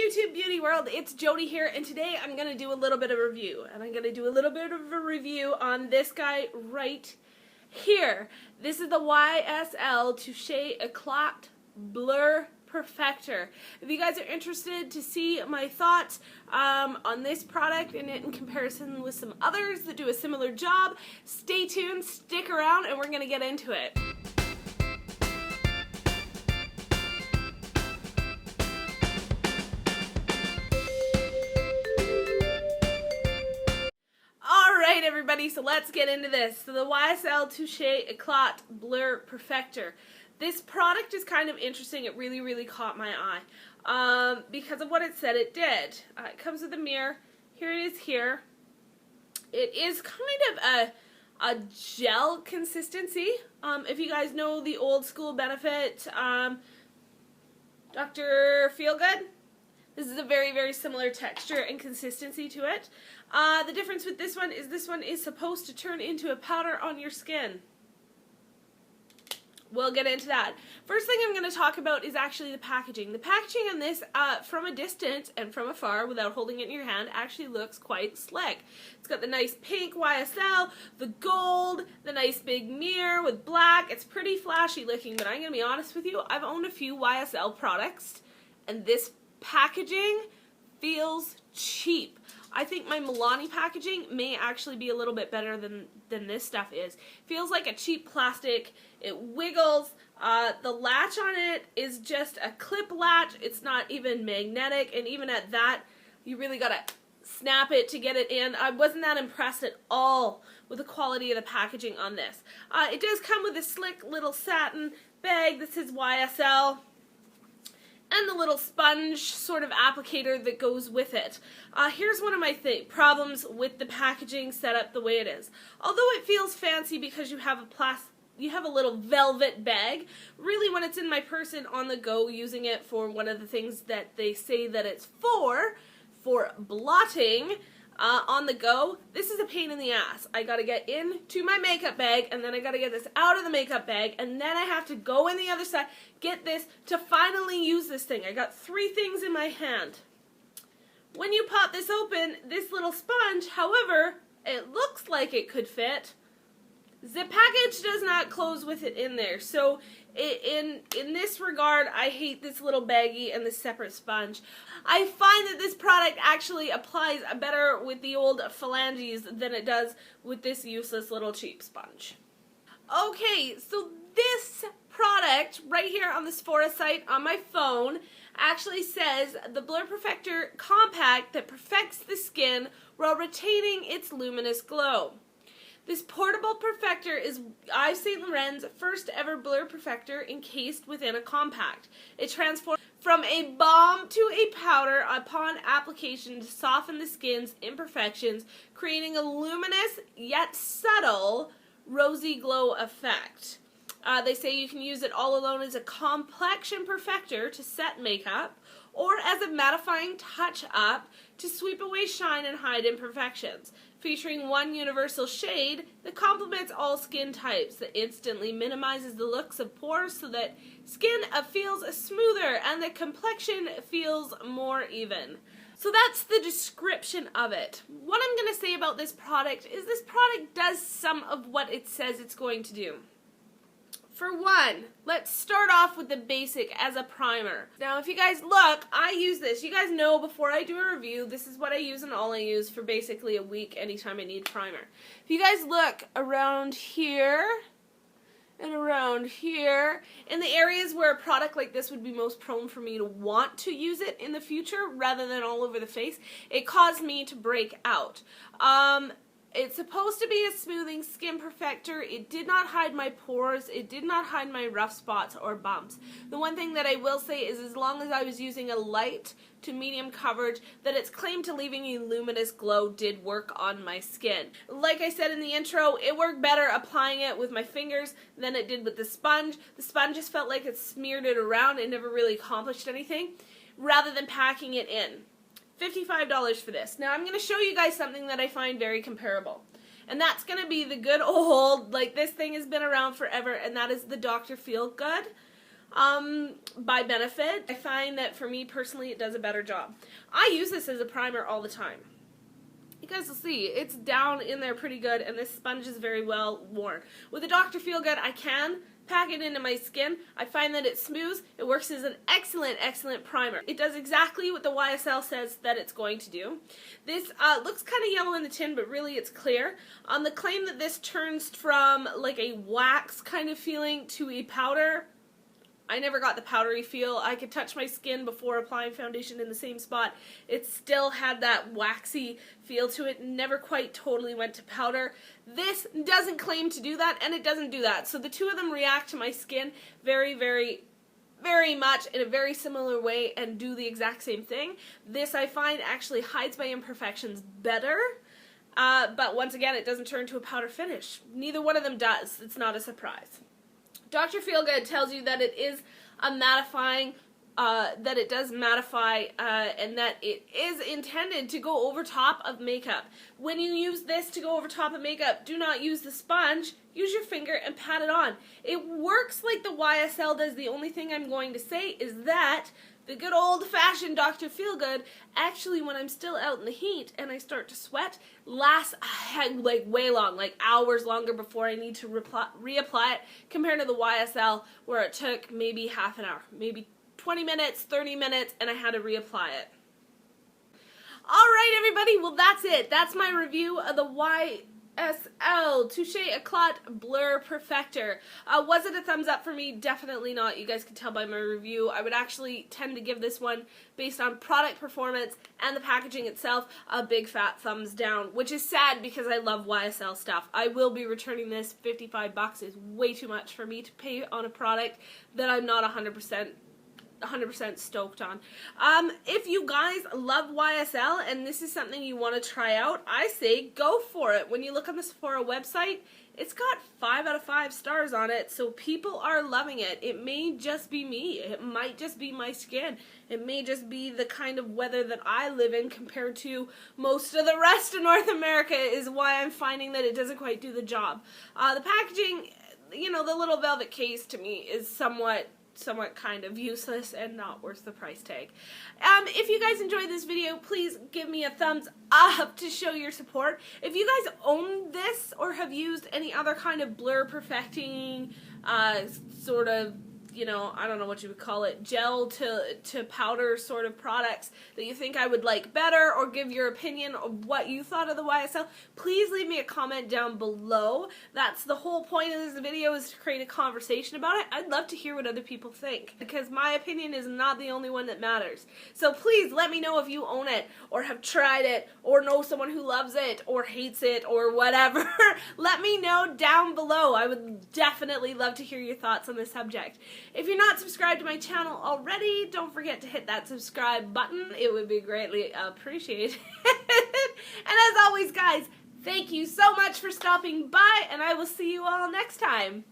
YouTube beauty world, it's Jody here, and today I'm going to do a little bit of a review. And I'm going to do a little bit of a review on this guy right here. This is the YSL Touche Eclat Blur Perfector. If you guys are interested to see my thoughts on this product and in comparison with some others that do a similar job, stay tuned, stick around, and we're going to get into it. Alright everybody, so let's get into this. So the YSL Touche Eclat Blur Perfector. This product is kind of interesting. It really caught my eye because of what it said it did. It comes with a mirror. Here it is here. It is kind of a gel consistency. If you guys know the old school Benefit Dr. Feelgood, this is a very similar texture and consistency to it. The difference with this one is supposed to turn into a powder on your skin. We'll get into that. First thing I'm going to talk about is actually the packaging. The packaging on this, from a distance and from afar, without holding it in your hand, actually looks quite slick. It's got the nice pink YSL, the gold, the nice big mirror with black. It's pretty flashy looking, but I'm going to be honest with you, I've owned a few YSL products, and this packaging feels cheap. I think my Milani packaging may actually be a little bit better than this stuff is. Feels like a cheap plastic. It wiggles. The latch on it is just a clip latch. It's not even magnetic, and even at that, you really gotta snap it to get it in. I wasn't that impressed at all with the quality of the packaging on this. It does come with a slick little satin bag that says YSL, and the little sponge sort of applicator that goes with it. Here's one of my problems with the packaging set up the way it is. Although it feels fancy because you have a little velvet bag, really when it's in my purse and on the go using it for one of the things that they say that it's for blotting, on the go, this is a pain in the ass. I gotta get into my makeup bag, and then I gotta get this out of the makeup bag, and then I have to go in the other side, get this, to finally use this thing. I got 3 things in my hand. When you pop this open, this little sponge, however, it looks like it could fit. The package does not close with it in there, so in this regard, I hate this little baggie and this separate sponge. I find that this product actually applies better with the old phalanges than it does with this useless little cheap sponge. Okay, so this product right here on the Sephora site on my phone actually says the Blur Perfector Compact that perfects the skin while retaining its luminous glow. This portable perfector is Yves Saint Laurent's first ever Blur Perfector encased within a compact. It transforms from a balm to a powder upon application to soften the skin's imperfections, creating a luminous yet subtle rosy glow effect. They say you can use it all alone as a complexion perfector to set makeup, or as a mattifying touch-up to sweep away shine and hide imperfections. Featuring one universal shade that complements all skin types, that instantly minimizes the looks of pores so that skin feels smoother and the complexion feels more even. So that's the description of it. What I'm going to say about this product is this product does some of what it says it's going to do. For one, let's start off with the basic as a primer. Now, if you guys look, I use this. You guys know before I do a review, this is what I use and all I use for basically a week anytime I need primer. If you guys look around here and around here, in the areas where a product like this would be most prone for me to want to use it in the future rather than all over the face, it caused me to break out. It's supposed to be a smoothing skin perfector. It did not hide my pores. It did not hide my rough spots or bumps. The one thing that I will say is as long as I was using a light to medium coverage, that its claim to leaving a luminous glow did work on my skin. Like I said in the intro, it worked better applying it with my fingers than it did with the sponge. The sponge just felt like it smeared it around and never really accomplished anything, rather than packing it in. $55 for this. Now I'm going to show you guys something that I find very comparable. And that's going to be the good old, like this thing has been around forever, and that is the Dr. Feelgood. by benefit. I find that for me personally it does a better job. I use this as a primer all the time. You guys will see, it's down in there pretty good, and this sponge is very well worn. With the Dr. Feelgood, I can pack it into my skin. I find that it's smooth. It works as an excellent, excellent primer. It does exactly what the YSL says that it's going to do. This looks kind of yellow in the tin, but really it's clear. On the claim that this turns from like a wax kind of feeling to a powder, I never got the powdery feel. I could touch my skin before applying foundation in the same spot. It still had that waxy feel to it. Never quite totally went to powder. This doesn't claim to do that, and it doesn't do that. So the two of them react to my skin very, very, very much in a very similar way and do the exact same thing. This, I find, actually hides my imperfections better. But once again, it doesn't turn to a powder finish. Neither one of them does. It's not a surprise. Dr. Feelgood tells you that it is a mattifying, that it does mattify, and that it is intended to go over top of makeup. When you use this to go over top of makeup, do not use the sponge. Use your finger and pat it on. It works like the YSL does. The only thing I'm going to say is that the good old-fashioned Dr. Feelgood, actually when I'm still out in the heat and I start to sweat, lasts like way long, like hours longer before I need to reapply it, compared to the YSL where it took maybe half an hour, maybe 20 minutes, 30 minutes, and I had to reapply it. Alright everybody, well that's it. That's my review of the YSL Touche Eclat Blur Perfector. Was it a thumbs up for me? Definitely not. You guys can tell by my review. I would actually tend to give this one, based on product performance and the packaging itself, a big fat thumbs down, which is sad because I love YSL stuff. I will be returning this. 55 bucks is way too much for me to pay on a product that I'm not 100% stoked on. If you guys love YSL and this is something you want to try out, I say go for it. When you look on the Sephora website, it's got 5 out of 5 stars on it, so people are loving it. It may just be me. It might just be my skin. It may just be the kind of weather that I live in compared to most of the rest of North America is why I'm finding that it doesn't quite do the job. The packaging, you know, the little velvet case to me is somewhat kind of useless and not worth the price tag. If you guys enjoyed this video, please give me a thumbs up to show your support. If you guys own this or have used any other kind of blur perfecting sort of, you know, I don't know what you would call it, gel to powder sort of products that you think I would like better, or give your opinion of what you thought of the YSL, please leave me a comment down below. That's the whole point of this video, is to create a conversation about it. I'd love to hear what other people think, because my opinion is not the only one that matters. So please let me know if you own it, or have tried it, or know someone who loves it, or hates it, or whatever. Let me know down below. I would definitely love to hear your thoughts on this subject. If you're not subscribed to my channel already, don't forget to hit that subscribe button. It would be greatly appreciated. And as always, guys, thank you so much for stopping by, and I will see you all next time.